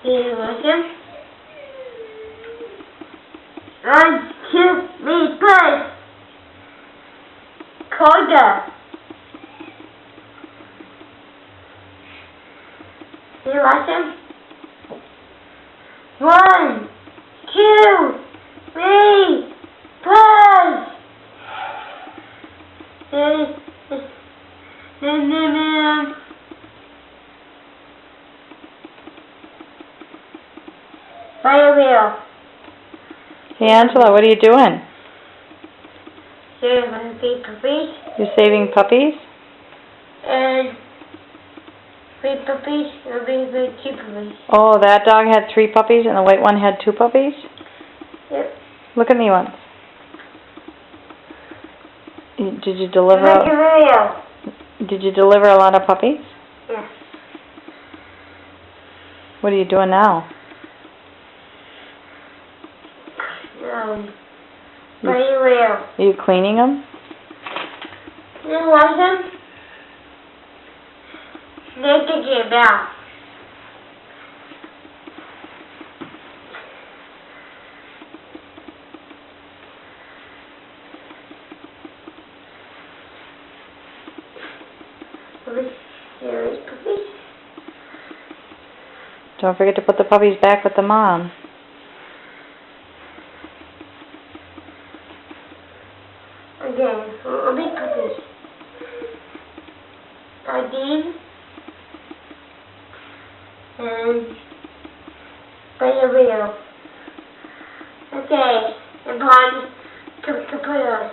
You listen? 1, 2, 3, play! Coda! You listen? 1, 2, 3, play! Fire wheel. Hey Angela, what are you doing? Saving three puppies. You're saving puppies? And 3 puppies will be the 2 puppies. Oh, that dog had 3 puppies and the white one had 2 puppies? Yep. Look at me once. Did you deliver? Make a video. Did you deliver a lot of puppies? Yes. What are you doing now? Very well. Are you cleaning them? You want them? They can get out. Puppies? Don't forget to put the puppies back with the mom. Again, will be puppies. Sardine and Bay Rio. Okay, and Pond to put on.